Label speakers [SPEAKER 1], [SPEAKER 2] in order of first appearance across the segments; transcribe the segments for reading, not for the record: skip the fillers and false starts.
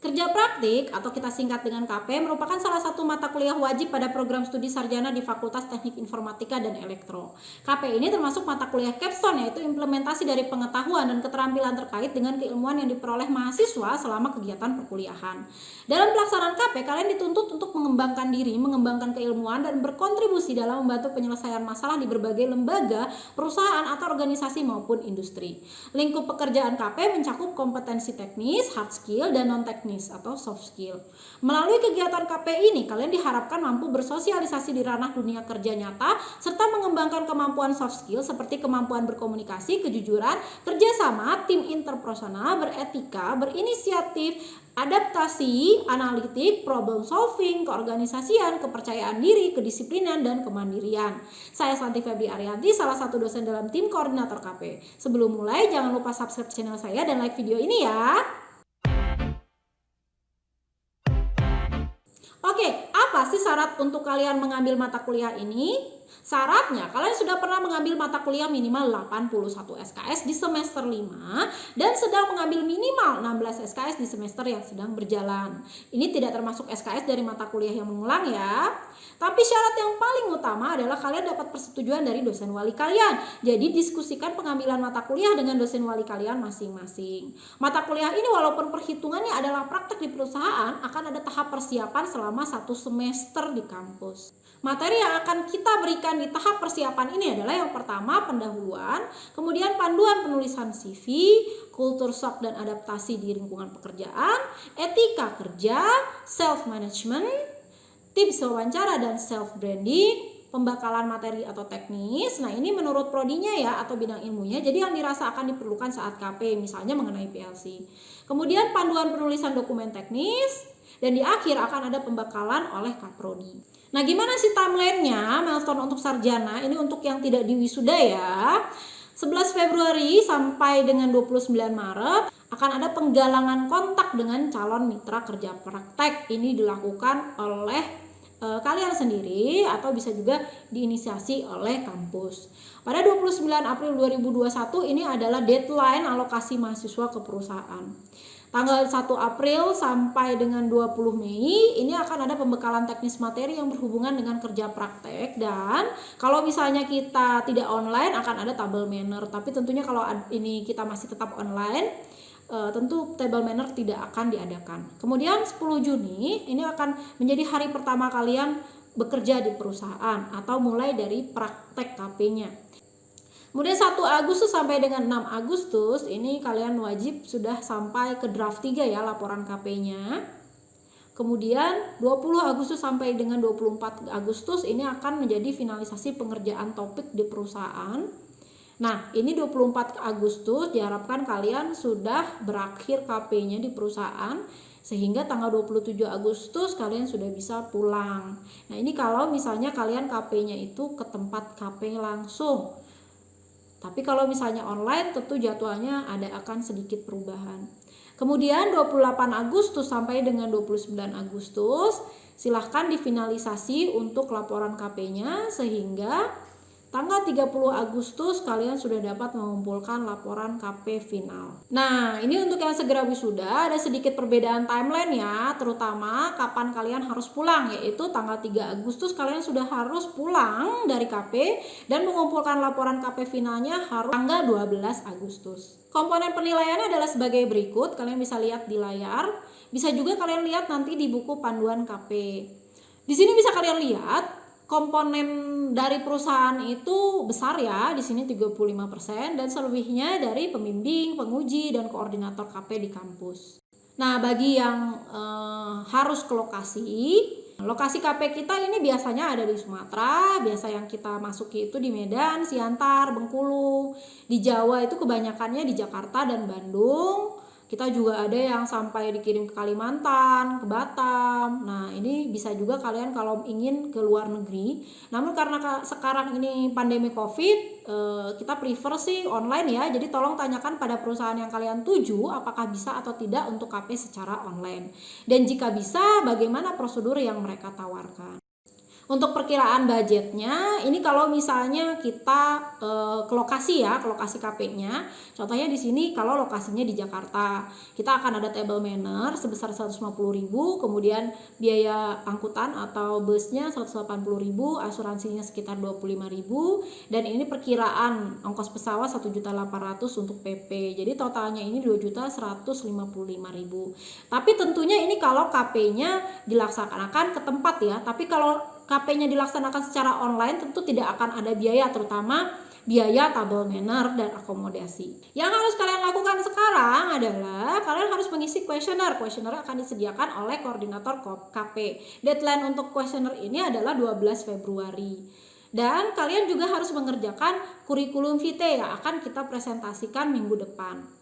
[SPEAKER 1] Kerja praktik atau kita singkat dengan KP merupakan salah satu mata kuliah wajib pada program studi sarjana di Fakultas Teknik Informatika dan Elektro. KP ini termasuk mata kuliah capstone, yaitu implementasi dari pengetahuan dan keterampilan terkait dengan keilmuan yang diperoleh mahasiswa selama kegiatan perkuliahan. Dalam pelaksanaan KP, kalian dituntut untuk mengembangkan diri, mengembangkan keilmuan, dan berkontribusi dalam membantu penyelesaian masalah di berbagai lembaga, perusahaan, atau organisasi maupun industri. Lingkup pekerjaan KP mencakup kompetensi teknis, hard skill, dan non-teknis atau soft skill. Melalui kegiatan KP ini, kalian diharapkan mampu bersosialisasi di ranah dunia kerja nyata, serta mengembangkan kemampuan soft skill seperti kemampuan berkomunikasi, kejujuran, kerjasama, tim interpersonal, beretika, berinisiatif, adaptasi, analitik, problem solving, keorganisasian, kepercayaan diri, kedisiplinan, dan kemandirian. Saya Santi Febri Arianti, salah satu dosen dalam tim koordinator KP. Sebelum mulai, jangan lupa subscribe channel saya dan like video ini ya. Oke, apa sih syarat untuk kalian mengambil mata kuliah ini? Syaratnya, kalian sudah pernah mengambil mata kuliah minimal 81 SKS di semester 5 dan sedang mengambil minimal 16 SKS di semester yang sedang berjalan. Ini tidak termasuk SKS dari mata kuliah yang mengulang ya. Tapi syarat yang paling utama adalah kalian dapat persetujuan dari dosen wali kalian. Jadi diskusikan pengambilan mata kuliah dengan dosen wali kalian masing-masing. Mata kuliah ini walaupun perhitungannya adalah praktek di perusahaan, akan ada tahap persiapan selama 1 semester di kampus. Materi yang akan kita berikan di tahap persiapan ini adalah yang pertama pendahuluan, kemudian panduan penulisan CV, kultur shock dan adaptasi di lingkungan pekerjaan, etika kerja, self management, tips wawancara dan self branding, pembakalan materi atau teknis. Nah, ini menurut prodinya ya atau bidang ilmunya. Jadi yang dirasa akan diperlukan saat KP, misalnya mengenai PLC. Kemudian panduan penulisan dokumen teknis, dan di akhir akan ada pembakalan oleh Kaprodi. Nah, gimana sih timelinenya milestone untuk sarjana? Ini untuk yang tidak diwisuda ya. 11 Februari sampai dengan 29 Maret akan ada penggalangan kontak dengan calon mitra kerja praktek. Ini dilakukan oleh kalian sendiri atau bisa juga diinisiasi oleh kampus. Pada 29 April 2021 ini adalah deadline alokasi mahasiswa ke perusahaan. Tanggal 1 April sampai dengan 20 Mei ini akan ada pembekalan teknis materi yang berhubungan dengan kerja praktek, dan kalau misalnya kita tidak online akan ada table manner, tapi tentunya kalau ini kita masih tetap online tentu table manner tidak akan diadakan. Kemudian 10 Juni ini akan menjadi hari pertama kalian bekerja di perusahaan atau mulai dari praktek KP-nya. Kemudian 1 Agustus sampai dengan 6 Agustus ini kalian wajib sudah sampai ke draft 3 ya laporan KP-nya. Kemudian 20 Agustus sampai dengan 24 Agustus ini akan menjadi finalisasi pengerjaan topik di perusahaan. Nah, ini 24 Agustus diharapkan kalian sudah berakhir KP-nya di perusahaan, sehingga tanggal 27 Agustus kalian sudah bisa pulang. Nah, ini kalau misalnya kalian KP-nya itu ke tempat KP langsung. Tapi kalau misalnya online tentu jadwalnya akan sedikit perubahan. Kemudian 28 Agustus sampai dengan 29 Agustus silahkan difinalisasi untuk laporan KP-nya, sehingga tanggal 30 Agustus kalian sudah dapat mengumpulkan laporan KP final. Nah, ini untuk yang segera wisuda ada sedikit perbedaan timeline ya, terutama kapan kalian harus pulang, yaitu tanggal 3 Agustus kalian sudah harus pulang dari KP dan mengumpulkan laporan KP finalnya harus tanggal 12 Agustus. Komponen penilaiannya adalah sebagai berikut, kalian bisa lihat di layar, bisa juga kalian lihat nanti di buku panduan KP. Di sini bisa kalian lihat komponen dari perusahaan itu besar ya, di sini 35% dan selebihnya dari pembimbing, penguji, dan koordinator KP di kampus. Nah, bagi yang harus ke lokasi KP kita ini biasanya ada di Sumatera, biasa yang kita masuki itu di Medan, Siantar, Bengkulu. Di Jawa itu kebanyakannya di Jakarta dan Bandung. Kita juga ada yang sampai dikirim ke Kalimantan, ke Batam. Nah, ini bisa juga kalian kalau ingin ke luar negeri. Namun karena sekarang ini pandemi COVID, kita prefer sih online ya. Jadi tolong tanyakan pada perusahaan yang kalian tuju apakah bisa atau tidak untuk KP secara online. Dan jika bisa, bagaimana prosedur yang mereka tawarkan. Untuk perkiraan budgetnya, ini kalau misalnya kita ke lokasi ya, ke lokasi KP-nya. Contohnya di sini kalau lokasinya di Jakarta, kita akan ada table manner sebesar 150.000, kemudian biaya angkutan atau busnya 180.000, asuransinya sekitar 25.000, dan ini perkiraan ongkos pesawat 1.800.000 untuk PP. Jadi totalnya ini 2.155.000. Tapi tentunya ini kalau KP-nya dilaksanakan ke tempat ya. Tapi kalau KP-nya dilaksanakan secara online tentu tidak akan ada biaya, terutama biaya table manner dan akomodasi. Yang harus kalian lakukan sekarang adalah kalian harus mengisi kuesioner. Kuesioner akan disediakan oleh koordinator KP. Deadline untuk kuesioner ini adalah 12 Februari. Dan kalian juga harus mengerjakan kurikulum vitae yang akan kita presentasikan minggu depan.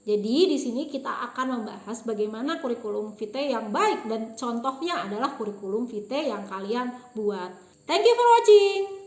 [SPEAKER 1] Jadi di sini kita akan membahas bagaimana kurikulum vitae yang baik, dan contohnya adalah kurikulum vitae yang kalian buat. Thank you for watching.